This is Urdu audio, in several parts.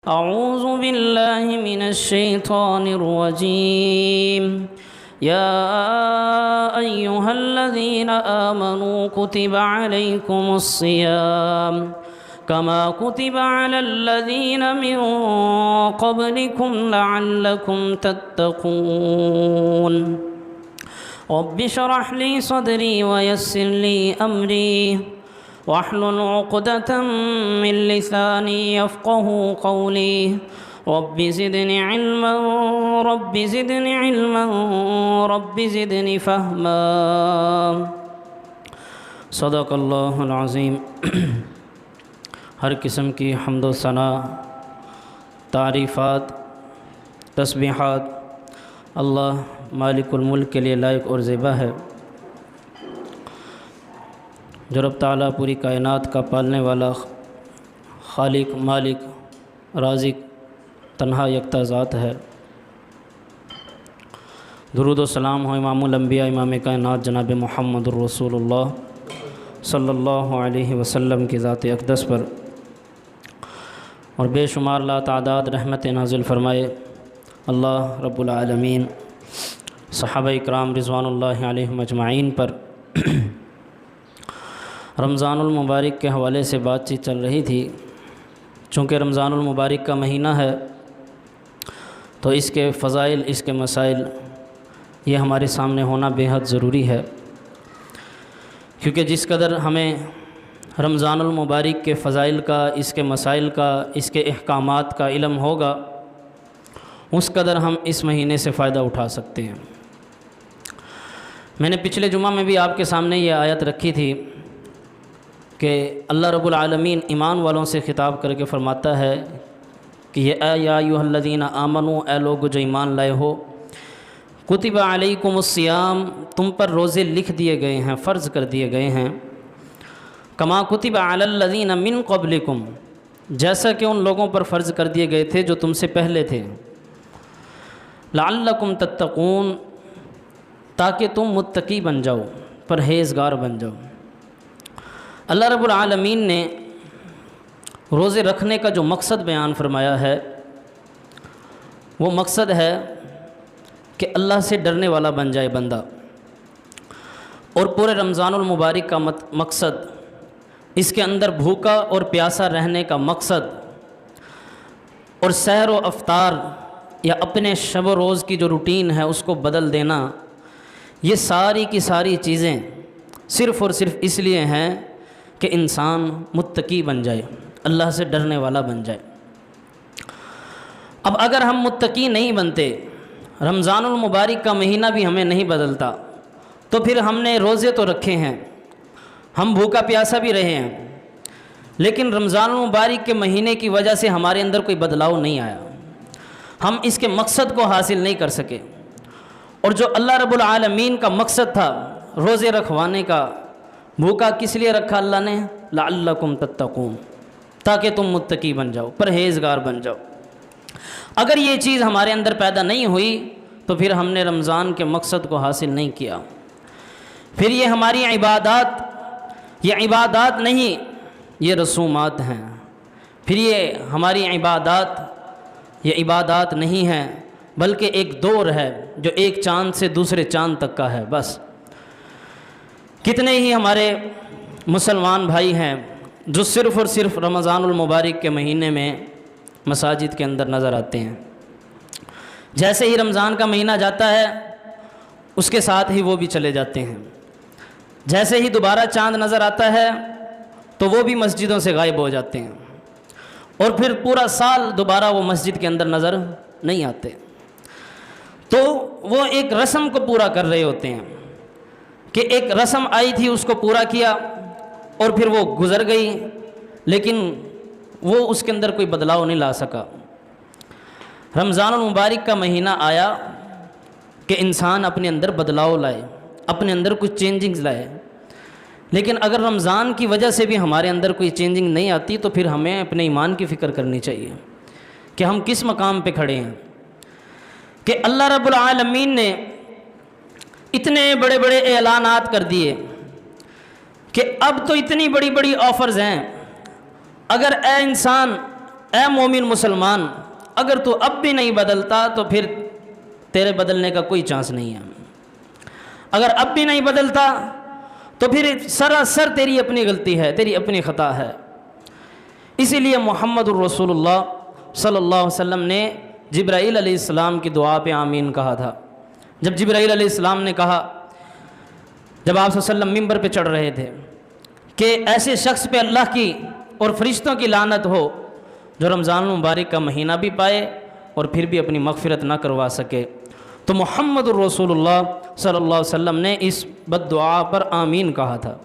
أعوذ بالله من الشيطان الرجيم يا أيها الذين آمنوا كتب عليكم الصيام كما كتب على الذين من قبلكم لعلكم تتقون رب اشرح لي صدري ويسر لي أمري واحلل عقدة من لساني يفقه قولي رب زدني علما رب زدني علما رب زدني فهما صدق اللہ العظیم۔ ہر قسم کی حمد و ثنا، تعریفات، تسبیحات اللہ مالک الملک کے لیے لائق اور زیبا ہے، جو رب تعالیٰ پوری کائنات کا پالنے والا، خالق، مالک، رازق، تنہا یکتا ذات ہے۔ درود و سلام ہو امام الانبیاء، امام کائنات جناب محمد الرسول اللہ صلی اللہ علیہ وسلم کی ذات اقدس پر، اور بے شمار لا تعداد رحمت نازل فرمائے اللہ رب العالمین صحابہ اکرام رضوان اللہ علیہم اجمعین پر۔ رمضان المبارک کے حوالے سے بات چیت چل رہی تھی۔ چونکہ رمضان المبارک کا مہینہ ہے تو اس کے فضائل، اس کے مسائل یہ ہمارے سامنے ہونا بے حد ضروری ہے، کیونکہ جس قدر ہمیں رمضان المبارک کے فضائل کا، اس کے مسائل کا، اس کے احکامات کا علم ہوگا، اس قدر ہم اس مہینے سے فائدہ اٹھا سکتے ہیں۔ میں نے پچھلے جمعہ میں بھی آپ کے سامنے یہ آیت رکھی تھی کہ اللہ رب العالمین ایمان والوں سے خطاب کر کے فرماتا ہے کہ یا ایھا الذین آمنو، اے لوگ جو ایمان لائے ہو، کتب علیکم الصیام، تم پر روزے لکھ دیے گئے ہیں، فرض کر دیے گئے ہیں، کما کتب علی الذین من قبلکم، جیسا کہ ان لوگوں پر فرض کر دیے گئے تھے جو تم سے پہلے تھے، لعلکم تتقون، تاکہ تم متقی بن جاؤ، پرہیزگار بن جاؤ۔ اللہ رب العالمین نے روزے رکھنے کا جو مقصد بیان فرمایا ہے، وہ مقصد ہے کہ اللہ سے ڈرنے والا بن جائے بندہ، اور پورے رمضان المبارک کا مقصد، اس کے اندر بھوکا اور پیاسا رہنے کا مقصد، اور سحر و افطار یا اپنے شب و روز کی جو روٹین ہے اس کو بدل دینا، یہ ساری کی ساری چیزیں صرف اور صرف اس لیے ہیں کہ انسان متقی بن جائے، اللہ سے ڈرنے والا بن جائے۔ اب اگر ہم متقی نہیں بنتے، رمضان المبارک کا مہینہ بھی ہمیں نہیں بدلتا، تو پھر ہم نے روزے تو رکھے ہیں، ہم بھوکا پیاسا بھی رہے ہیں، لیکن رمضان المبارک کے مہینے کی وجہ سے ہمارے اندر کوئی بدلاؤ نہیں آیا، ہم اس کے مقصد کو حاصل نہیں کر سکے۔ اور جو اللہ رب العالمین کا مقصد تھا روزے رکھوانے کا، بھوکا کس لیے رکھا اللہ نے؟ لعلکم تتقون، تاکہ تم متقی بن جاؤ، پرہیزگار بن جاؤ۔ اگر یہ چیز ہمارے اندر پیدا نہیں ہوئی تو پھر ہم نے رمضان کے مقصد کو حاصل نہیں کیا، پھر یہ ہماری عبادات، یہ عبادات نہیں، یہ رسومات ہیں، پھر یہ ہماری عبادات، یہ عبادات نہیں ہیں، بلکہ ایک دور ہے جو ایک چاند سے دوسرے چاند تک کا ہے۔ بس کتنے ہی ہمارے مسلمان بھائی ہیں جو صرف اور صرف رمضان المبارک کے مہینے میں مساجد کے اندر نظر آتے ہیں، جیسے ہی رمضان کا مہینہ جاتا ہے اس کے ساتھ ہی وہ بھی چلے جاتے ہیں، جیسے ہی دوبارہ چاند نظر آتا ہے تو وہ بھی مسجدوں سے غائب ہو جاتے ہیں، اور پھر پورا سال دوبارہ وہ مسجد کے اندر نظر نہیں آتے۔ تو وہ ایک رسم کو پورا کر رہے ہوتے ہیں کہ ایک رسم آئی تھی، اس کو پورا کیا اور پھر وہ گزر گئی، لیکن وہ اس کے اندر کوئی بدلاؤ نہیں لا سکا۔ رمضان المبارک کا مہینہ آیا کہ انسان اپنے اندر بدلاؤ لائے، اپنے اندر کچھ چینجنگز لائے، لیکن اگر رمضان کی وجہ سے بھی ہمارے اندر کوئی چینجنگ نہیں آتی تو پھر ہمیں اپنے ایمان کی فکر کرنی چاہیے کہ ہم کس مقام پہ کھڑے ہیں، کہ اللہ رب العالمین نے اتنے بڑے بڑے اعلانات کر دیے کہ اب تو اتنی بڑی بڑی آفرز ہیں، اگر اے انسان اے مومن مسلمان، اگر تو اب بھی نہیں بدلتا تو پھر تیرے بدلنے کا کوئی چانس نہیں ہے۔ اگر اب بھی نہیں بدلتا تو پھر سراسر تیری اپنی غلطی ہے، تیری اپنی خطا ہے۔ اسی لیے محمد الرسول اللہ صلی اللہ علیہ وسلم نے جبرائیل علیہ السلام کی دعا پہ آمین کہا تھا۔ جب جبرائیل علیہ السلام نے کہا، جب آپ صلی اللہ علیہ وسلم ممبر پہ چڑھ رہے تھے، کہ ایسے شخص پہ اللہ کی اور فرشتوں کی لعنت ہو جو رمضان المبارک کا مہینہ بھی پائے اور پھر بھی اپنی مغفرت نہ کروا سکے، تو محمد الرسول اللہ صلی اللہ علیہ وسلم نے اس بد دعا پر آمین کہا تھا۔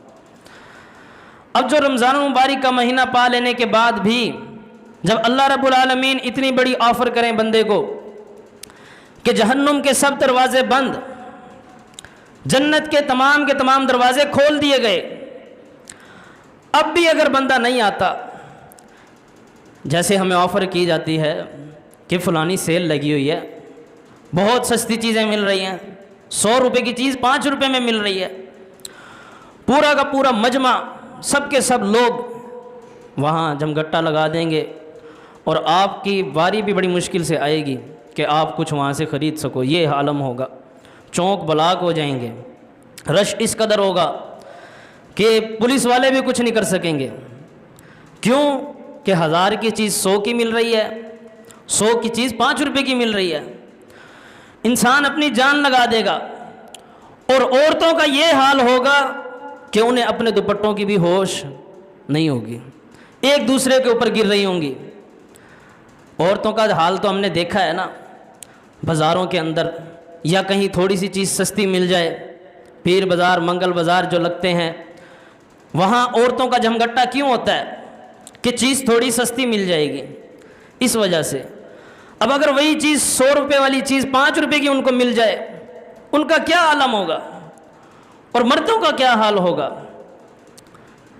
اب جو رمضان المبارک کا مہینہ پا لینے کے بعد بھی جب اللہ رب العالمین اتنی بڑی آفر کریں بندے کو کہ جہنم کے سب دروازے بند، جنت کے تمام دروازے کھول دیے گئے، اب بھی اگر بندہ نہیں آتا، جیسے ہمیں آفر کی جاتی ہے کہ فلانی سیل لگی ہوئی ہے، بہت سستی چیزیں مل رہی ہیں، 100 روپے کی چیز 5 روپے میں مل رہی ہے، پورا کا پورا مجمع، سب کے سب لوگ وہاں جمگٹا لگا دیں گے، اور آپ کی باری بھی بڑی مشکل سے آئے گی کہ آپ کچھ وہاں سے خرید سکو۔ یہ عالم ہوگا، چونک بلاک ہو جائیں گے، رش اس قدر ہوگا کہ پولیس والے بھی کچھ نہیں کر سکیں گے۔ کیوں کہ 1000 کی چیز 100 کی مل رہی ہے، 100 کی چیز 5 روپے کی مل رہی ہے۔ انسان اپنی جان لگا دے گا، اور عورتوں کا یہ حال ہوگا کہ انہیں اپنے دوپٹوں کی بھی ہوش نہیں ہوگی، ایک دوسرے کے اوپر گر رہی ہوں گی۔ عورتوں کا حال تو ہم نے دیکھا ہے نا، بازاروں کے اندر یا کہیں تھوڑی سی چیز سستی مل جائے، پیر بازار، منگل بازار جو لگتے ہیں، وہاں عورتوں کا جمگٹا کیوں ہوتا ہے کہ چیز تھوڑی سستی مل جائے گی، اس وجہ سے۔ اب اگر وہی چیز 100 روپے والی چیز 5 روپے کی ان کو مل جائے، ان کا کیا عالم ہوگا، اور مردوں کا کیا حال ہوگا؟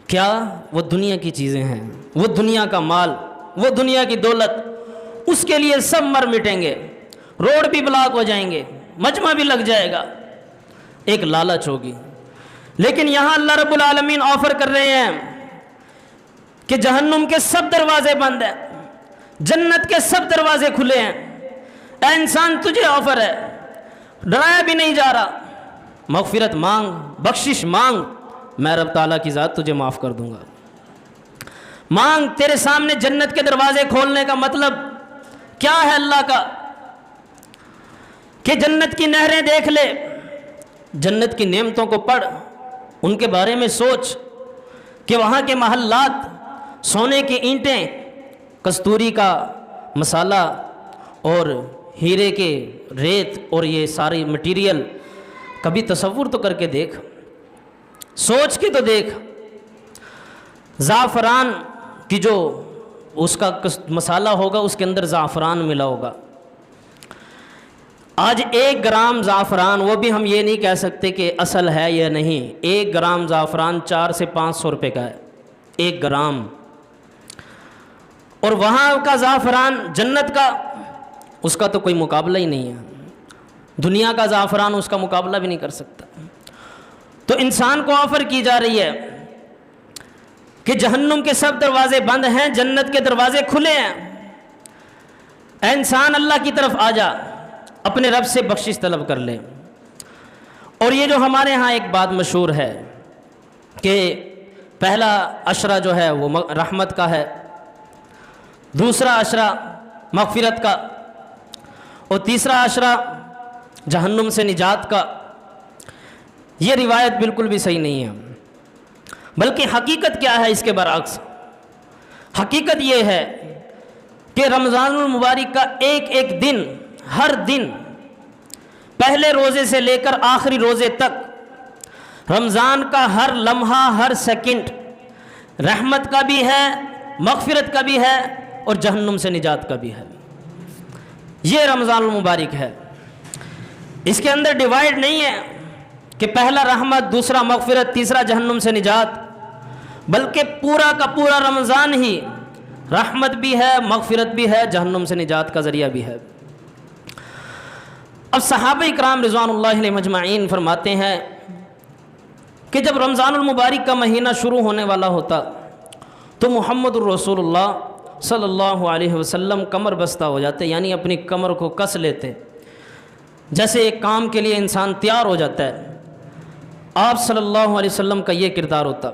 کیا وہ دنیا کی چیزیں ہیں، وہ دنیا کا مال، وہ دنیا کی دولت، اس کے لیے سب مر مٹیں گے، روڈ بھی بلاک ہو جائیں گے، مجمع بھی لگ جائے گا، ایک لالچ ہوگی۔ لیکن یہاں اللہ رب العالمین آفر کر رہے ہیں کہ جہنم کے سب دروازے بند ہیں، جنت کے سب دروازے کھلے ہیں۔ اے انسان، تجھے آفر ہے، ڈرایا بھی نہیں جا رہا، مغفرت مانگ، بخشش مانگ، میں رب تعالیٰ کی ذات تجھے معاف کر دوں گا۔ مانگ، تیرے سامنے جنت کے دروازے کھولنے کا مطلب کیا ہے اللہ کا؟ کہ جنت کی نہریں دیکھ لے، جنت کی نعمتوں کو پڑھ، ان کے بارے میں سوچ کہ وہاں کے محلات، سونے کی اینٹیں، کستوری کا مسالہ اور ہیرے کے ریت اور یہ ساری مٹیریل، کبھی تصور تو کر کے دیکھ، سوچ کے تو دیکھ۔ زعفران کی جو اس کا مسالہ ہوگا، اس کے اندر زعفران ملا ہوگا۔ آج 1 گرام زعفران، وہ بھی ہم یہ نہیں کہہ سکتے کہ اصل ہے یا نہیں، 1 گرام زعفران 400 سے 500 روپے کا ہے، 1 گرام۔ اور وہاں کا زعفران جنت کا، اس کا تو کوئی مقابلہ ہی نہیں ہے، دنیا کا زعفران اس کا مقابلہ بھی نہیں کر سکتا۔ تو انسان کو آفر کی جا رہی ہے کہ جہنم کے سب دروازے بند ہیں، جنت کے دروازے کھلے ہیں۔ اے انسان، اللہ کی طرف آ جا، اپنے رب سے بخشش طلب کر لے۔ اور یہ جو ہمارے ہاں ایک بات مشہور ہے کہ پہلا عشرہ جو ہے وہ رحمت کا ہے، دوسرا عشرہ مغفرت کا، اور تیسرا عشرہ جہنم سے نجات کا، یہ روایت بالکل بھی صحیح نہیں ہے۔ بلکہ حقیقت کیا ہے اس کے برعکس؟ حقیقت یہ ہے کہ رمضان المبارک کا ایک ایک دن، ہر دن، پہلے روزے سے لے کر آخری روزے تک، رمضان کا ہر لمحہ، ہر سیکنڈ رحمت کا بھی ہے، مغفرت کا بھی ہے، اور جہنم سے نجات کا بھی ہے۔ یہ رمضان المبارک ہے، اس کے اندر ڈیوائیڈ نہیں ہے کہ پہلا رحمت، دوسرا مغفرت، تیسرا جہنم سے نجات، بلکہ پورا کا پورا رمضان ہی رحمت بھی ہے، مغفرت بھی ہے، جہنم سے نجات کا ذریعہ بھی ہے۔ اب صحابہ اکرام رضوان اللہ علیہم اجمعین فرماتے ہیں کہ جب رمضان المبارک کا مہینہ شروع ہونے والا ہوتا تو محمد الرسول اللہ صلی اللہ علیہ وسلم کمر بستہ ہو جاتے، یعنی اپنی کمر کو کس لیتے، جیسے ایک کام کے لیے انسان تیار ہو جاتا ہے۔ آپ صلی اللہ علیہ وسلم کا یہ کردار ہوتا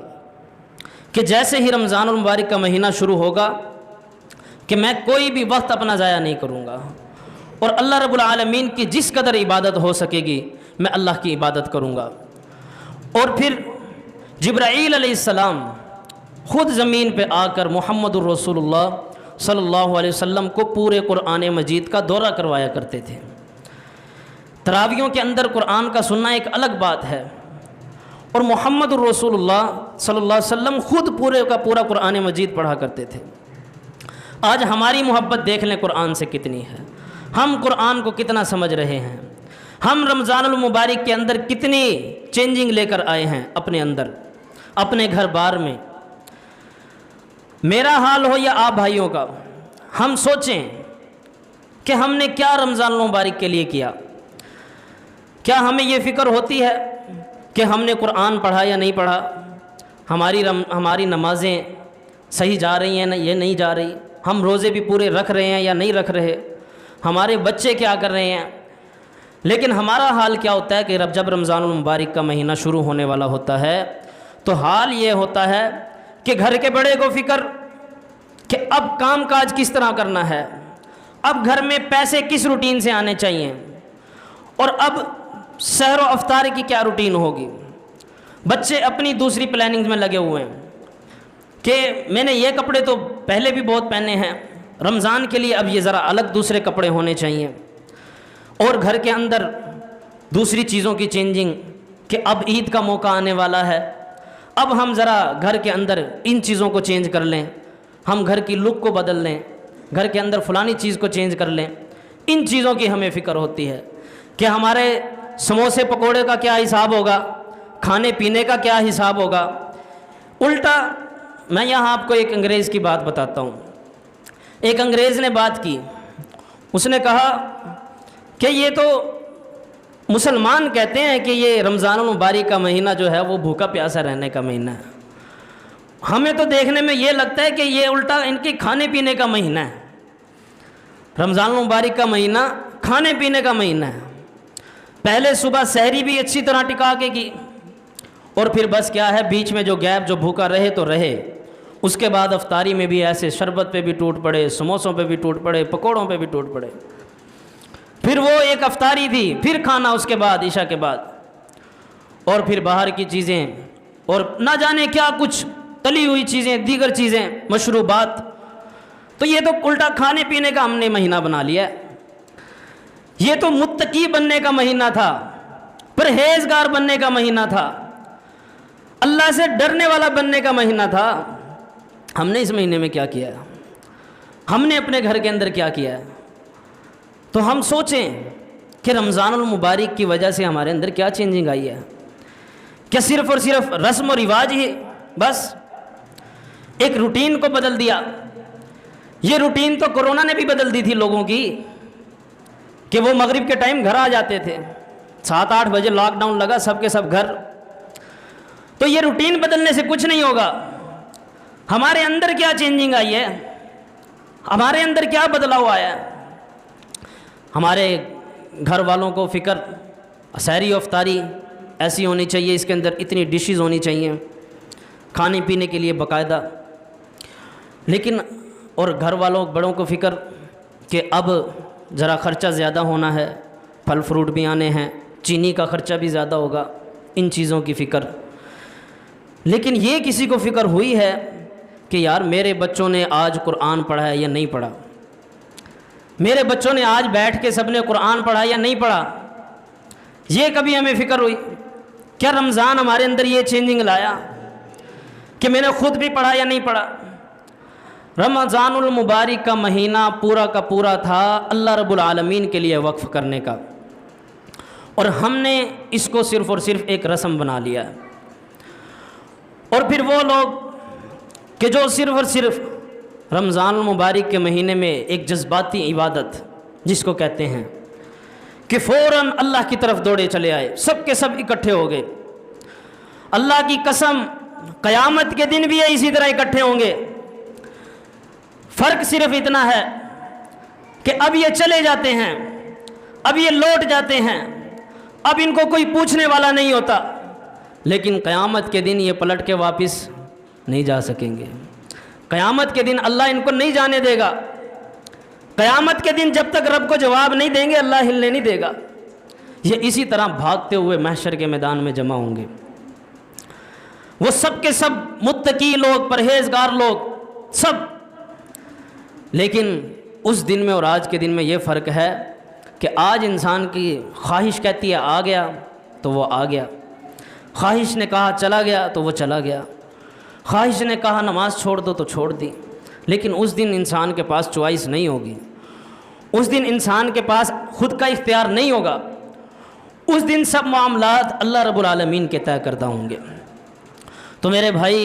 کہ جیسے ہی رمضان المبارک کا مہینہ شروع ہوگا کہ میں کوئی بھی وقت اپنا ضائع نہیں کروں گا، اور اللہ رب العالمین کی جس قدر عبادت ہو سکے گی میں اللہ کی عبادت کروں گا۔ اور پھر جبرائیل علیہ السلام خود زمین پہ آ کر محمد الرسول اللہ صلی اللہ علیہ وسلم کو پورے قرآن مجید کا دورہ کروایا کرتے تھے۔ تراویحوں کے اندر قرآن کا سننا ایک الگ بات ہے، اور محمد الرسول اللہ صلی اللہ علیہ وسلم خود پورے کا پورا قرآن مجید پڑھا کرتے تھے۔ آج ہماری محبت دیکھ لیں قرآن سے کتنی ہے، ہم قرآن کو کتنا سمجھ رہے ہیں، ہم رمضان المبارک کے اندر کتنی چینجنگ لے کر آئے ہیں اپنے اندر، اپنے گھر بار میں۔ میرا حال ہو یا آپ بھائیوں کا، ہم سوچیں کہ ہم نے کیا رمضان المبارک کے لیے کیا۔ کیا ہمیں یہ فکر ہوتی ہے کہ ہم نے قرآن پڑھا یا نہیں پڑھا، ہماری نمازیں صحیح جا رہی ہیں یہ نہیں جا رہی، ہم روزے بھی پورے رکھ رہے ہیں یا نہیں رکھ رہے، ہمارے بچے کیا کر رہے ہیں؟ لیکن ہمارا حال کیا ہوتا ہے کہ جب رمضان المبارک کا مہینہ شروع ہونے والا ہوتا ہے تو حال یہ ہوتا ہے کہ گھر کے بڑے کو فکر کہ اب کام کاج کس طرح کرنا ہے، اب گھر میں پیسے کس روٹین سے آنے چاہیے، اور اب سحر و افطار کی کیا روٹین ہوگی۔ بچے اپنی دوسری پلاننگ میں لگے ہوئے ہیں کہ میں نے یہ کپڑے تو پہلے بھی بہت پہنے ہیں، رمضان کے لیے اب یہ ذرا الگ دوسرے کپڑے ہونے چاہیے، اور گھر کے اندر دوسری چیزوں کی چینجنگ کہ اب عید کا موقع آنے والا ہے، اب ہم ذرا گھر کے اندر ان چیزوں کو چینج کر لیں، ہم گھر کی لک کو بدل لیں، گھر کے اندر فلانی چیز کو چینج کر لیں۔ ان چیزوں کی ہمیں فکر ہوتی ہے کہ ہمارے سموسے پکوڑے کا کیا حساب ہوگا، کھانے پینے کا کیا حساب ہوگا۔ الٹا میں یہاں آپ کو ایک انگریز کی بات بتاتا ہوں۔ ایک انگریز نے بات کی، اس نے کہا کہ یہ تو مسلمان کہتے ہیں کہ یہ رمضان المبارک کا مہینہ جو ہے وہ بھوکا پیاسا رہنے کا مہینہ ہے، ہمیں تو دیکھنے میں یہ لگتا ہے کہ یہ الٹا ان کے کھانے پینے کا مہینہ ہے۔ رمضان المبارک کا مہینہ کھانے پینے کا مہینہ ہے، پہلے صبح سحری بھی اچھی طرح ٹکا کے کی، اور پھر بس کیا ہے بیچ میں جو گیپ جو بھوکا رہے تو رہے، اس کے بعد افطاری میں بھی ایسے شربت پہ بھی ٹوٹ پڑے، سموسوں پہ بھی ٹوٹ پڑے، پکوڑوں پہ بھی ٹوٹ پڑے، پھر وہ ایک افطاری تھی، پھر کھانا اس کے بعد عشاء کے بعد، اور پھر باہر کی چیزیں اور نہ جانے کیا کچھ تلی ہوئی چیزیں، دیگر چیزیں، مشروبات۔ تو یہ تو الٹا کھانے پینے کا ہم نے مہینہ بنا لیا ہے۔ یہ تو متقی بننے کا مہینہ تھا، پرہیزگار بننے کا مہینہ تھا، اللہ سے ڈرنے والا بننے کا مہینہ تھا۔ ہم نے اس مہینے میں کیا کیا ہے؟ ہم نے اپنے گھر کے اندر کیا کیا ہے؟ تو ہم سوچیں کہ رمضان المبارک کی وجہ سے ہمارے اندر کیا چینجنگ آئی ہے؟ کیا صرف اور صرف رسم و رواج ہی بس؟ ایک روٹین کو بدل دیا۔ یہ روٹین تو کورونا نے بھی بدل دی تھی لوگوں کی، کہ وہ مغرب کے ٹائم گھر آ جاتے تھے، 7-8 بجے لاک ڈاؤن لگا، سب کے سب گھر۔ تو یہ روٹین بدلنے سے کچھ نہیں ہوگا۔ ہمارے اندر کیا چینجنگ آئی ہے؟ ہمارے اندر کیا بدلاؤ آیا ہے؟ ہمارے گھر والوں کو فکر سحری و افطاری ایسی ہونی چاہیے، اس کے اندر اتنی ڈشز ہونی چاہیے کھانے پینے کے لیے باقاعدہ، لیکن اور گھر والوں بڑوں کو فکر کہ اب ذرا خرچہ زیادہ ہونا ہے، پھل فروٹ بھی آنے ہیں، چینی کا خرچہ بھی زیادہ ہوگا، ان چیزوں کی فکر۔ لیکن یہ کسی کو فکر ہوئی ہے کہ یار میرے بچوں نے آج قرآن پڑھا ہے یا نہیں پڑھا؟ میرے بچوں نے آج بیٹھ کے سب نے قرآن پڑھا یا نہیں پڑھا؟ یہ کبھی ہمیں فکر ہوئی؟ کیا رمضان ہمارے اندر یہ چینجنگ لایا کہ میں نے خود بھی پڑھا یا نہیں پڑھا؟ رمضان المبارک کا مہینہ پورا کا پورا تھا اللہ رب العالمین کے لیے وقف کرنے کا، اور ہم نے اس کو صرف اور صرف ایک رسم بنا لیا ہے۔ اور پھر وہ لوگ کہ جو صرف اور صرف رمضان المبارک کے مہینے میں ایک جذباتی عبادت جس کو کہتے ہیں کہ فوراً اللہ کی طرف دوڑے چلے آئے، سب کے سب اکٹھے ہو گئے۔ اللہ کی قسم قیامت کے دن بھی اسی طرح اکٹھے ہوں گے۔ فرق صرف اتنا ہے کہ اب یہ چلے جاتے ہیں، اب یہ لوٹ جاتے ہیں، اب ان کو کوئی پوچھنے والا نہیں ہوتا، لیکن قیامت کے دن یہ پلٹ کے واپس نہیں جا سکیں گے۔ قیامت کے دن اللہ ان کو نہیں جانے دے گا۔ قیامت کے دن جب تک رب کو جواب نہیں دیں گے اللہ ہلنے نہیں دے گا۔ یہ اسی طرح بھاگتے ہوئے محشر کے میدان میں جمع ہوں گے، وہ سب کے سب متقی لوگ، پرہیزگار لوگ سب۔ لیکن اس دن میں اور آج کے دن میں یہ فرق ہے کہ آج انسان کی خواہش کہتی ہے آ گیا تو وہ آ گیا، خواہش نے کہا چلا گیا تو وہ چلا گیا، خواہش نے کہا نماز چھوڑ دو تو چھوڑ دی۔ لیکن اس دن انسان کے پاس چوائس نہیں ہوگی، اس دن انسان کے پاس خود کا اختیار نہیں ہوگا، اس دن سب معاملات اللہ رب العالمین کے طے کردہ ہوں گے۔ تو میرے بھائی،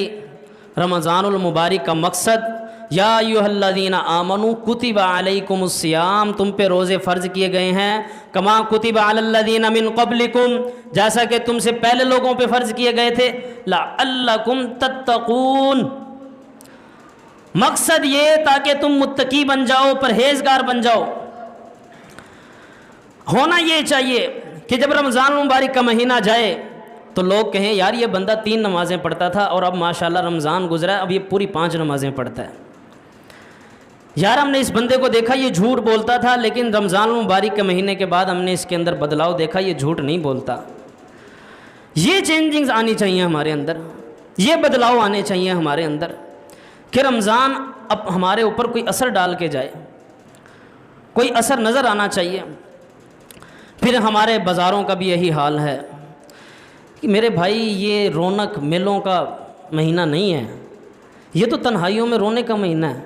رمضان المبارک کا مقصد یا ایھا الذین آمنوا کتب علیکم الصیام، تم پہ روزے فرض کیے گئے ہیں، کما کتب علی الذین من قبلکم، جیسا کہ تم سے پہلے لوگوں پہ فرض کیے گئے تھے، لعلکم تتقون، مقصد یہ تاکہ تم متقی بن جاؤ، پرہیزگار بن جاؤ۔ ہونا یہ چاہیے کہ جب رمضان المبارک کا مہینہ جائے تو لوگ کہیں یار یہ بندہ 3 نمازیں پڑھتا تھا اور اب ماشاءاللہ رمضان گزرا ہے اب یہ پوری 5 نمازیں پڑھتا ہے، یار ہم نے اس بندے کو دیکھا یہ جھوٹ بولتا تھا لیکن رمضان المبارک کے مہینے کے بعد ہم نے اس کے اندر بدلاؤ دیکھا، یہ جھوٹ نہیں بولتا۔ یہ چینجنگز آنی چاہیے ہمارے اندر، یہ بدلاؤ آنے چاہیے ہمارے اندر کہ رمضان اب ہمارے اوپر کوئی اثر ڈال کے جائے، کوئی اثر نظر آنا چاہیے۔ پھر ہمارے بازاروں کا بھی یہی حال ہے کہ میرے بھائی یہ رونق میلوں کا مہینہ نہیں ہے، یہ تو تنہائیوں میں رونے کا مہینہ ہے،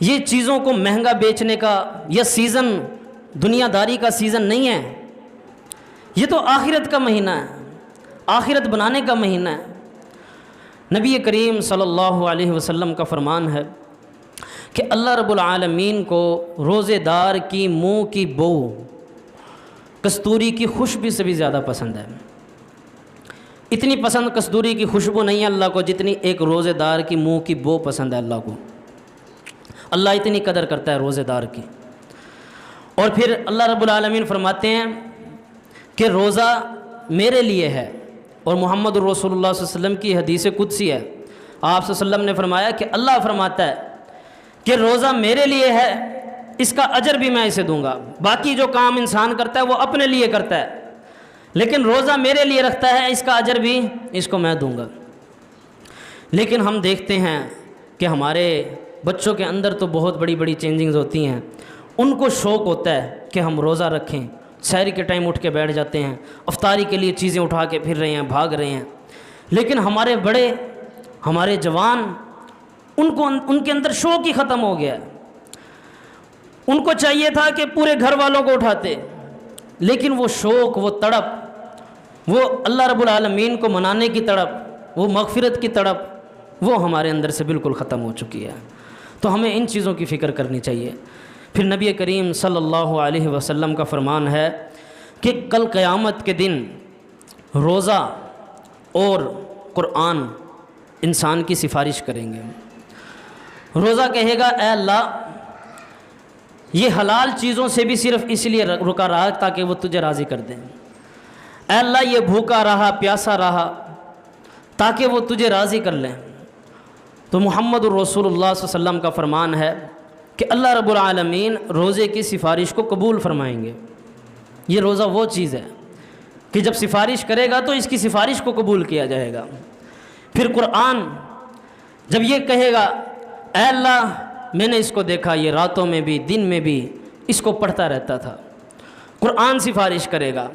یہ چیزوں کو مہنگا بیچنے کا یہ سیزن دنیا داری کا سیزن نہیں ہے، یہ تو آخرت کا مہینہ ہے، آخرت بنانے کا مہینہ ہے۔ نبی کریم صلی اللہ علیہ وسلم کا فرمان ہے کہ اللہ رب العالمین کو روزے دار کی منہ کی بو کستوری کی خوشبو سے بھی زیادہ پسند ہے۔ اتنی پسند کستوری کی خوشبو نہیں ہے اللہ کو جتنی ایک روزے دار کی منہ کی بو پسند ہے اللہ کو۔ اللہ اتنی قدر کرتا ہے روزے دار کی۔ اور پھر اللہ رب العالمین فرماتے ہیں کہ روزہ میرے لیے ہے، اور محمد الرسول اللہ صلی اللہ علیہ وسلم کی حدیث قدسی ہے، آپ صلی اللہ علیہ وسلم نے فرمایا کہ اللہ فرماتا ہے کہ روزہ میرے لیے ہے، اس کا اجر بھی میں اسے دوں گا۔ باقی جو کام انسان کرتا ہے وہ اپنے لیے کرتا ہے، لیکن روزہ میرے لیے رکھتا ہے، اس کا اجر بھی اس کو میں دوں گا۔ لیکن ہم دیکھتے ہیں کہ ہمارے بچوں کے اندر تو بہت بڑی بڑی چینجنگز ہوتی ہیں، ان کو شوق ہوتا ہے کہ ہم روزہ رکھیں، سحری کے ٹائم اٹھ کے بیٹھ جاتے ہیں، افطاری کے لیے چیزیں اٹھا کے پھر رہے ہیں، بھاگ رہے ہیں۔ لیکن ہمارے بڑے، ہمارے جوان، ان کے اندر شوق ہی ختم ہو گیا ہے۔ ان کو چاہیے تھا کہ پورے گھر والوں کو اٹھاتے، لیکن وہ شوق، وہ تڑپ، وہ اللہ رب العالمین کو منانے کی تڑپ، وہ مغفرت کی تڑپ، وہ ہمارے اندر سے بالکل ختم ہو چکی ہے۔ تو ہمیں ان چیزوں کی فکر کرنی چاہیے۔ پھر نبی کریم صلی اللہ علیہ وسلم کا فرمان ہے کہ کل قیامت کے دن روزہ اور قرآن انسان کی سفارش کریں گے۔ روزہ کہے گا اے اللہ یہ حلال چیزوں سے بھی صرف اس لیے رکا رہا تاکہ وہ تجھے راضی کر دیں، اے اللہ یہ بھوکا رہا، پیاسا رہا تاکہ وہ تجھے راضی کر لیں۔ تو محمد الرسول اللہ صلی اللہ علیہ وسلم کا فرمان ہے کہ اللہ رب العالمین روزے کی سفارش کو قبول فرمائیں گے۔ یہ روزہ وہ چیز ہے کہ جب سفارش کرے گا تو اس کی سفارش کو قبول کیا جائے گا۔ پھر قرآن جب یہ کہے گا اے اللہ میں نے اس کو دیکھا یہ راتوں میں بھی دن میں بھی اس کو پڑھتا رہتا تھا، قرآن سفارش کرے گا،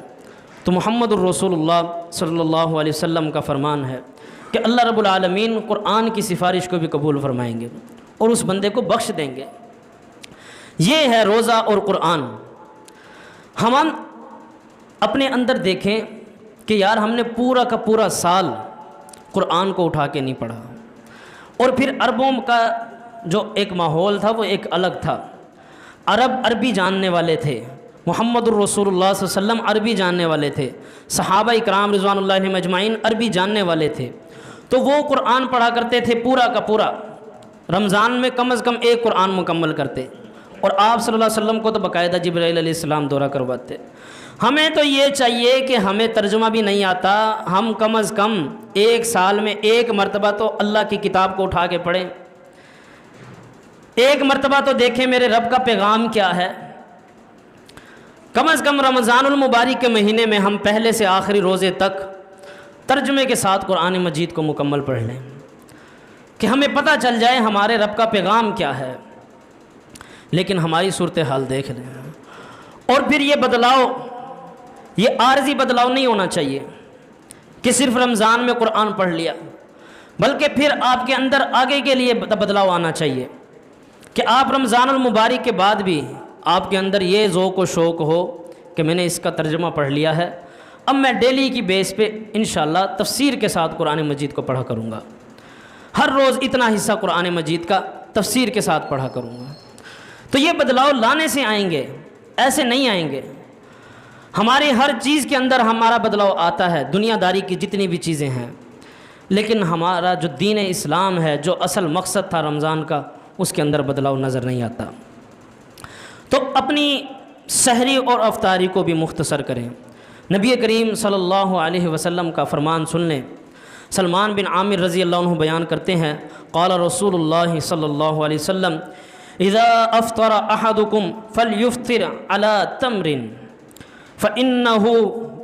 تو محمد الرسول اللہ صلی اللہ علیہ وسلم کا فرمان ہے کہ اللہ رب العالمین قرآن کی سفارش کو بھی قبول فرمائیں گے اور اس بندے کو بخش دیں گے۔ یہ ہے روزہ اور قرآن۔ ہم اپنے اندر دیکھیں کہ یار ہم نے پورا کا پورا سال قرآن کو اٹھا کے نہیں پڑھا، اور پھر عربوں کا جو ایک ماحول تھا وہ ایک الگ تھا۔ عرب عربی جاننے والے تھے، محمد الرسول اللہ صلی اللہ علیہ وسلم عربی جاننے والے تھے، صحابہ اکرام رضوان اللہ علیہم اجمعین عربی جاننے والے تھے، تو وہ قرآن پڑھا کرتے تھے پورا کا پورا۔ رمضان میں کم از کم ایک قرآن مکمل کرتے، اور آپ صلی اللہ علیہ وسلم کو تو باقاعدہ جبرائیل علیہ السلام دورہ کرواتے۔ ہمیں تو یہ چاہیے کہ ہمیں ترجمہ بھی نہیں آتا، ہم کم از کم ایک سال میں ایک مرتبہ تو اللہ کی کتاب کو اٹھا کے پڑھیں، ایک مرتبہ تو دیکھیں میرے رب کا پیغام کیا ہے۔ کم از کم رمضان المبارک کے مہینے میں ہم پہلے سے آخری روزے تک ترجمے کے ساتھ قرآن مجید کو مکمل پڑھ لیں کہ ہمیں پتہ چل جائے ہمارے رب کا پیغام کیا ہے۔ لیکن ہماری صورتحال دیکھ لیں، اور پھر یہ بدلاؤ، یہ عارضی بدلاؤ نہیں ہونا چاہیے کہ صرف رمضان میں قرآن پڑھ لیا، بلکہ پھر آپ کے اندر آگے کے لیے بدلاؤ آنا چاہیے کہ آپ رمضان المبارک کے بعد بھی آپ کے اندر یہ ذوق و شوق ہو کہ میں نے اس کا ترجمہ پڑھ لیا ہے، اب میں ڈیلی کی بیس پہ انشاءاللہ تفسیر کے ساتھ قرآن مجید کو پڑھا کروں گا، ہر روز اتنا حصہ قرآن مجید کا تفسیر کے ساتھ پڑھا کروں گا۔ تو یہ بدلاؤ لانے سے آئیں گے، ایسے نہیں آئیں گے۔ ہماری ہر چیز کے اندر ہمارا بدلاؤ آتا ہے، دنیا داری کی جتنی بھی چیزیں ہیں، لیکن ہمارا جو دین اسلام ہے، جو اصل مقصد تھا رمضان کا، اس کے اندر بدلاؤ نظر نہیں آتا۔ تو اپنی سحری اور افطاری کو بھی مختصر کریں۔ نبی کریم صلی اللہ علیہ وسلم کا فرمان سن لیں۔ سلمان بن عامر رضی اللہ عنہ بیان کرتے ہیں، قال رسول اللہ صلی اللہ علیہ وسلم اذا افطر احدکم فلیفطر علی تمر فانہ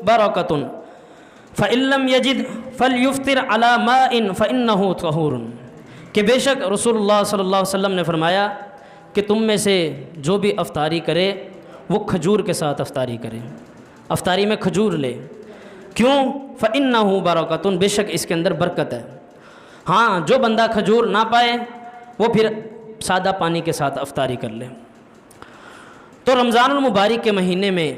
برکۃ فان لم یجد فلیفطر علی ماء فانہ طہور، کہ بے شک رسول اللہ صلی اللہ علیہ وسلم نے فرمایا کہ تم میں سے جو بھی افطاری کرے وہ کھجور کے ساتھ افطاری کرے، افطاری میں کھجور لے۔ کیوں؟ فَإِنَّهُ بَرَكَةٌ، بے شک اس کے اندر برکت ہے۔ ہاں، جو بندہ کھجور نہ پائے وہ پھر سادہ پانی کے ساتھ افطاری کر لے۔ تو رمضان المبارک کے مہینے میں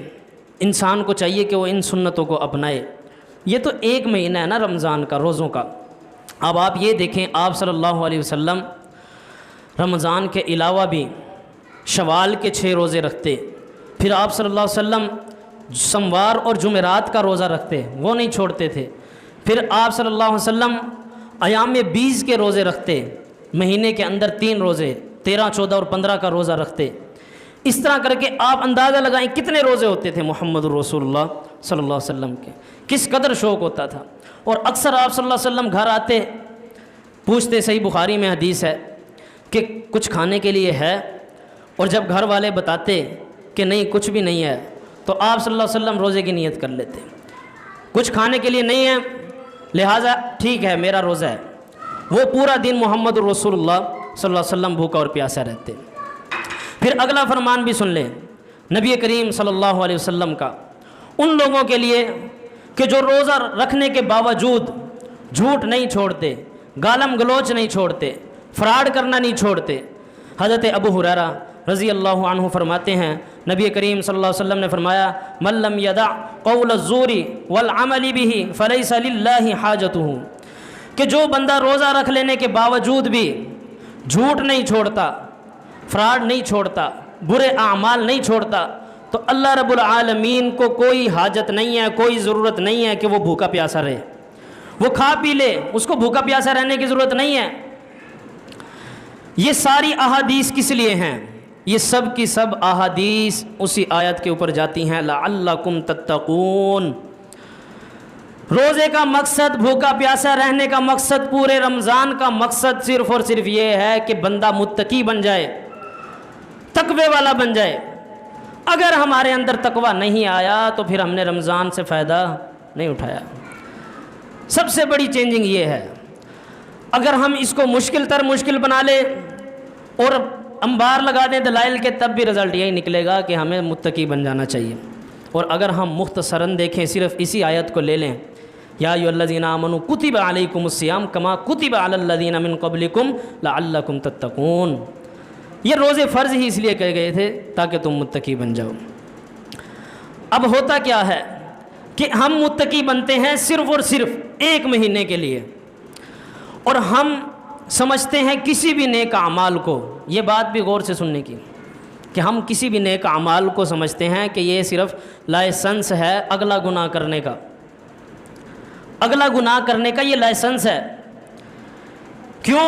انسان کو چاہیے کہ وہ ان سنتوں کو اپنائے۔ یہ تو ایک مہینہ ہے نا رمضان کا، روزوں کا۔ اب آپ یہ دیکھیں، آپ صلی اللہ علیہ وسلم رمضان کے علاوہ بھی شوال کے 6 روزے رکھتے، پھر آپ صلی اللہ علیہ وسلم سموار اور جمعرات کا روزہ رکھتے، وہ نہیں چھوڑتے تھے، پھر آپ صلی اللہ علیہ وسلم ایام 20 کے روزے رکھتے، مہینے کے اندر 3 روزے 13، 14 اور 15 کا روزہ رکھتے۔ اس طرح کر کے آپ اندازہ لگائیں کتنے روزے ہوتے تھے محمد الرسول اللہ صلی اللہ علیہ وسلم کے، کس قدر شوق ہوتا تھا۔ اور اکثر آپ صلی اللہ علیہ وسلم گھر آتے، پوچھتے، صحیح بخاری میں حدیث ہے کہ کچھ کھانے کے لیے ہے، اور جب گھر والے بتاتے کہ نہیں کچھ بھی نہیں ہے، تو آپ صلی اللہ علیہ وسلم روزے کی نیت کر لیتے، کچھ کھانے کے لیے نہیں ہے لہٰذا ٹھیک ہے میرا روزہ ہے۔ وہ پورا دن محمد الرسول اللہ صلی اللہ علیہ وسلم بھوکا اور پیاسا رہتے۔ پھر اگلا فرمان بھی سن لیں نبی کریم صلی اللہ علیہ وسلم کا ان لوگوں کے لیے کہ جو روزہ رکھنے کے باوجود جھوٹ نہیں چھوڑتے، گالم گلوچ نہیں چھوڑتے، فراڈ کرنا نہیں چھوڑتے۔ حضرت ابو ہریرہ رضی اللہ عنہ فرماتے ہیں، نبی کریم صلی اللہ علیہ وسلم نے فرمایا، من لم یدع قول الزور والعمل به فلیس للہ حاجتہ، کہ جو بندہ روزہ رکھ لینے کے باوجود بھی جھوٹ نہیں چھوڑتا، فراڈ نہیں چھوڑتا، برے اعمال نہیں چھوڑتا، تو اللہ رب العالمین کو کوئی حاجت نہیں ہے، کوئی ضرورت نہیں ہے کہ وہ بھوکا پیاسا رہے، وہ کھا پی لے، اس کو بھوکا پیاسا رہنے کی ضرورت نہیں ہے۔ یہ ساری احادیث کس لیے ہیں؟ یہ سب کی سب احادیث اسی آیت کے اوپر جاتی ہیں، لعلکم تتقون۔ روزے کا مقصد، بھوکا پیاسا رہنے کا مقصد، پورے رمضان کا مقصد صرف اور صرف یہ ہے کہ بندہ متقی بن جائے، تقوی والا بن جائے۔ اگر ہمارے اندر تقوی نہیں آیا تو پھر ہم نے رمضان سے فائدہ نہیں اٹھایا۔ سب سے بڑی چینجنگ یہ ہے، اگر ہم اس کو مشکل تر مشکل بنا لیں اور انبار لگا دیں دلائل کے، تب بھی رزلٹ یہی نکلے گا کہ ہمیں متقی بن جانا چاہیے۔ اور اگر ہم مختصراً دیکھیں، صرف اسی آیت کو لے لیں، یا ایھا الذین آمنوا کتب علیکم الصیام کما کتب علی الذین من قبلکم لعلکم تتقون، یہ روزے فرض ہی اس لیے کہے گئے تھے تاکہ تم متقی بن جاؤ۔ اب ہوتا کیا ہے کہ ہم متقی بنتے ہیں صرف اور صرف ایک مہینے کے لیے، اور ہم سمجھتے ہیں کسی بھی نیک اعمال کو، یہ بات بھی غور سے سننے کی، کہ ہم کسی بھی نیک اعمال کو سمجھتے ہیں کہ یہ صرف لائسنس ہے اگلا گناہ کرنے کا، اگلا گناہ کرنے کا یہ لائسنس ہے۔ کیوں؟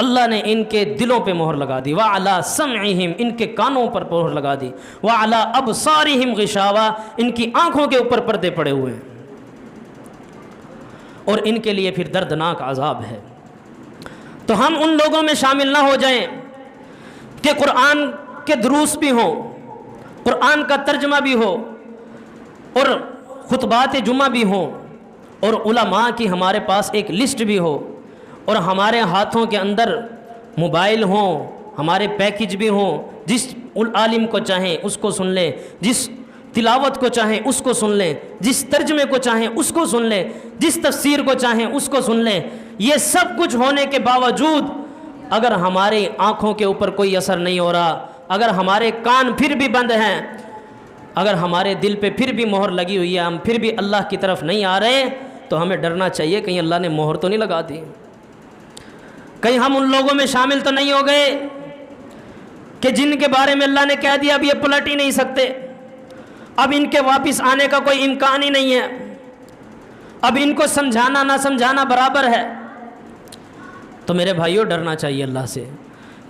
اللہ نے ان کے دلوں پہ مہر لگا دی، وَعَلَىٰ سَمْعِهِمْ، ان کے کانوں پر مہر لگا دی، وَعَلَىٰ أَبْصَارِهِمْ غِشَاوَةٌ، ان کی آنکھوں کے اوپر پردے پڑے ہوئے ہیں، اور ان کے لیے پھر دردناک عذاب ہے۔ تو ہم ان لوگوں میں شامل نہ ہو جائیں کہ قرآن کے دروس بھی ہوں، قرآن کا ترجمہ بھی ہو، اور خطبات جمعہ بھی ہوں، اور علماء کی ہمارے پاس ایک لسٹ بھی ہو، اور ہمارے ہاتھوں کے اندر موبائل ہوں، ہمارے پیکج بھی ہوں، جس عالم کو چاہیں اس کو سن لیں، جس تلاوت کو چاہیں اس کو سن لیں، جس ترجمے کو چاہیں اس کو سن لیں، جس تفسیر کو چاہیں اس کو سن لیں۔ یہ سب کچھ ہونے کے باوجود اگر ہماری آنکھوں کے اوپر کوئی اثر نہیں ہو رہا، اگر ہمارے کان پھر بھی بند ہیں، اگر ہمارے دل پہ پھر بھی مہر لگی ہوئی ہے، ہم پھر بھی اللہ کی طرف نہیں آ رہے، تو ہمیں ڈرنا چاہیے کہیں اللہ نے مہر تو نہیں لگا دی، کہیں ہم ان لوگوں میں شامل تو نہیں ہو گئے کہ جن کے بارے میں اللہ نے کہہ دیا اب یہ پلٹ ہی نہیں سکتے، اب ان کے واپس آنے کا کوئی امکان ہی نہیں ہے، اب ان کو سمجھانا نہ سمجھانا برابر ہے۔ تو میرے بھائیوں ڈرنا چاہیے اللہ سے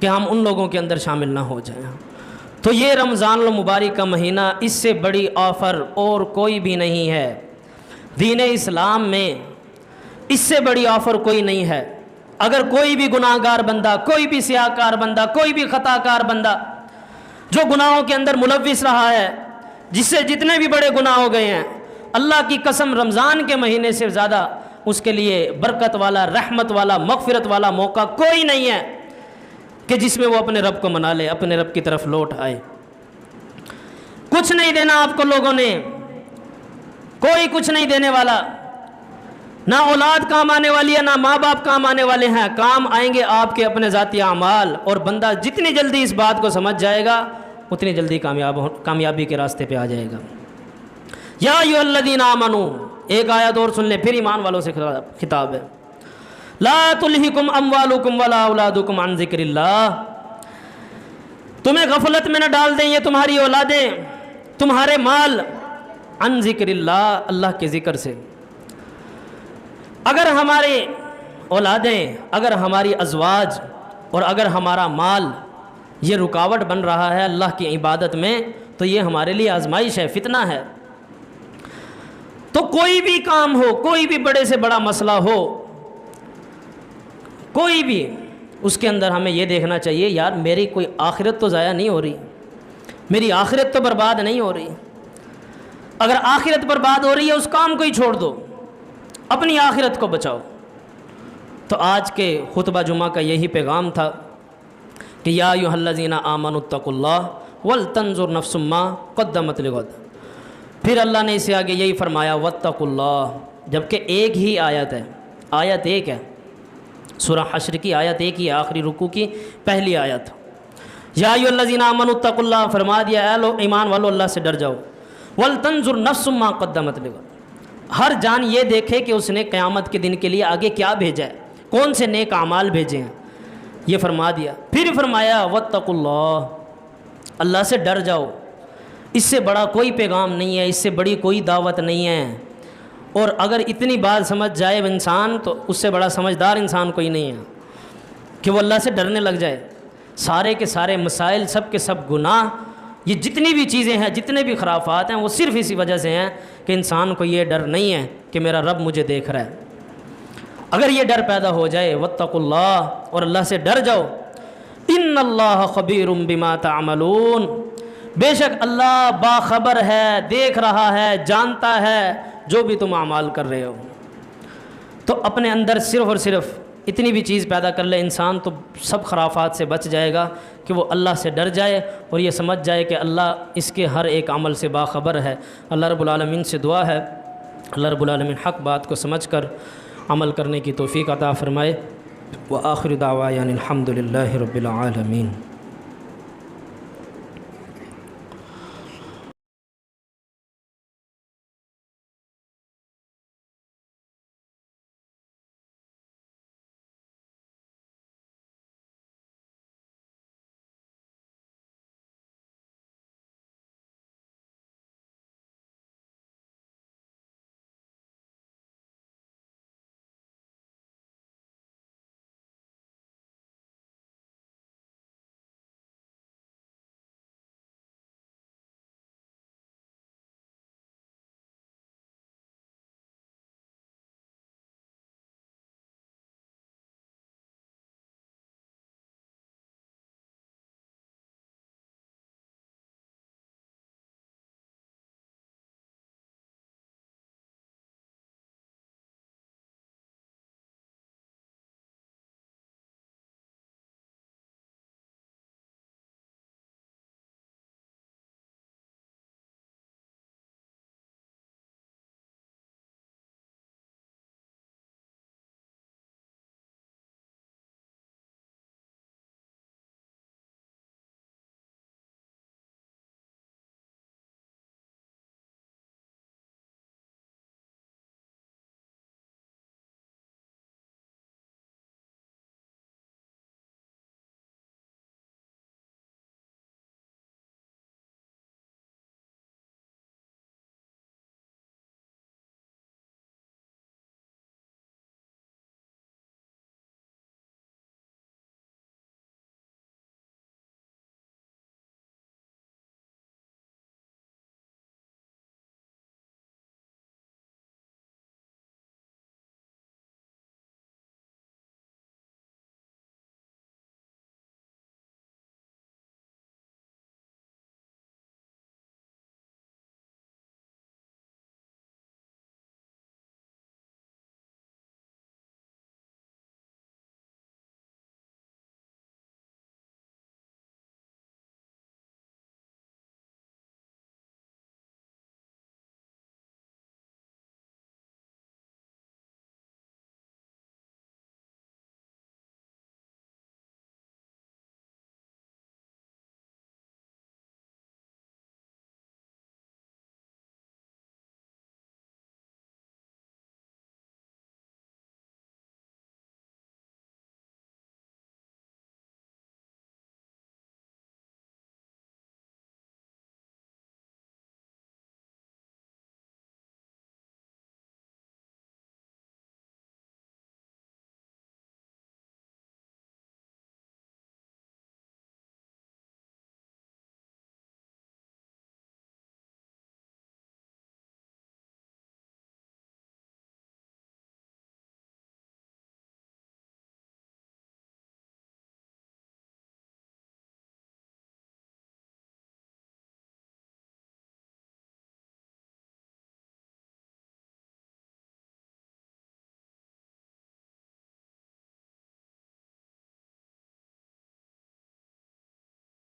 کہ ہم ان لوگوں کے اندر شامل نہ ہو جائیں۔ تو یہ رمضان المبارک کا مہینہ، اس سے بڑی آفر اور کوئی بھی نہیں ہے دین اسلام میں، اس سے بڑی آفر کوئی نہیں ہے۔ اگر کوئی بھی گناہ گار بندہ، کوئی بھی سیاہ کار بندہ، کوئی بھی خطا کار بندہ جو گناہوں کے اندر ملوث رہا ہے، جس سے جتنے بھی بڑے گناہ ہو گئے ہیں، اللہ کی قسم رمضان کے مہینے سے زیادہ اس کے لیے برکت والا، رحمت والا، مغفرت والا موقع کوئی نہیں ہے کہ جس میں وہ اپنے رب کو منا لے، اپنے رب کی طرف لوٹ آئے۔ کچھ نہیں دینا آپ کو لوگوں نے، کوئی کچھ نہیں دینے والا، نہ اولاد کام آنے والی ہے، نہ ماں باپ کام آنے والے ہیں، کام آئیں گے آپ کے اپنے ذاتی اعمال، اور بندہ جتنی جلدی اس بات کو سمجھ جائے گا اتنی جلدی کامیابی کے راستے پہ آ جائے گا۔ یا ایھا الذین آمنوا، ایک آیت اور سن لیں، پھر ایمان والوں سے خطاب ہے، لا تلہکم اموالکم ولا اولادکم عن ذکر اللہ، تمہیں غفلت میں نہ ڈال دیں یہ تمہاری اولادیں، تمہارے مال، عن ذکر اللہ، اللہ کے ذکر سے۔ اگر ہمارے اولادیں، اگر ہماری ازواج اور اگر ہمارا مال یہ رکاوٹ بن رہا ہے اللہ کی عبادت میں، تو یہ ہمارے لیے آزمائش ہے، فتنہ ہے۔ تو کوئی بھی کام ہو، کوئی بھی بڑے سے بڑا مسئلہ ہو، کوئی بھی، اس کے اندر ہمیں یہ دیکھنا چاہیے یار میری کوئی آخرت تو ضائع نہیں ہو رہی، میری آخرت تو برباد نہیں ہو رہی۔ اگر آخرت برباد ہو رہی ہے اس کام کو ہی چھوڑ دو، اپنی آخرت کو بچاؤ۔ تو آج کے خطبہ جمعہ کا یہی پیغام تھا کہ یا ایھا الذین آمنوا اتقوا اللہ ولتنظر نفس ما قدمت لغد۔ پھر اللہ نے اسے آگے یہی فرمایا واتقوا اللہ، جبکہ ایک ہی آیت ہے، آیت ایک ہے، سورہ حشر کی آیت ایک ہی ہے، آخری رکوع کی پہلی آیت، یا ایھا الذین آمنوا اتقوا اللہ، فرما دیا اے لوگ ایمان والو اللہ سے ڈر جاؤ، ولتنظر نفس ما قدمت لغد، ہر جان یہ دیکھے کہ اس نے قیامت کے دن کے لیے آگے کیا بھیجا ہے، کون سے نیک اعمال بھیجے ہیں، یہ فرما دیا۔ پھر فرمایا واتقوا اللہ، اللہ سے ڈر جاؤ، اس سے بڑا کوئی پیغام نہیں ہے، اس سے بڑی کوئی دعوت نہیں ہے، اور اگر اتنی بات سمجھ جائے انسان تو اس سے بڑا سمجھدار انسان کوئی نہیں ہے کہ وہ اللہ سے ڈرنے لگ جائے۔ سارے کے سارے مسائل، سب کے سب گناہ، یہ جتنی بھی چیزیں ہیں، جتنے بھی خرافات ہیں، وہ صرف اسی وجہ سے ہیں کہ انسان کو یہ ڈر نہیں ہے کہ میرا رب مجھے دیکھ رہا ہے۔ اگر یہ ڈر پیدا ہو جائے واتقوا اللہ، اور اللہ سے ڈر جاؤ، ان اللہ خبیر بما تعملون، بے شک اللہ باخبر ہے، دیکھ رہا ہے، جانتا ہے جو بھی تم اعمال کر رہے ہو۔ تو اپنے اندر صرف اور صرف اتنی بھی چیز پیدا کر لے انسان تو سب خرافات سے بچ جائے گا کہ وہ اللہ سے ڈر جائے اور یہ سمجھ جائے کہ اللہ اس کے ہر ایک عمل سے باخبر ہے۔ اللہ رب العالمین سے دعا ہے اللہ رب العالمین حق بات کو سمجھ کر عمل کرنے کی توفیق عطا فرمائے۔ وآخر دعوانا الحمد للہ رب العالمین۔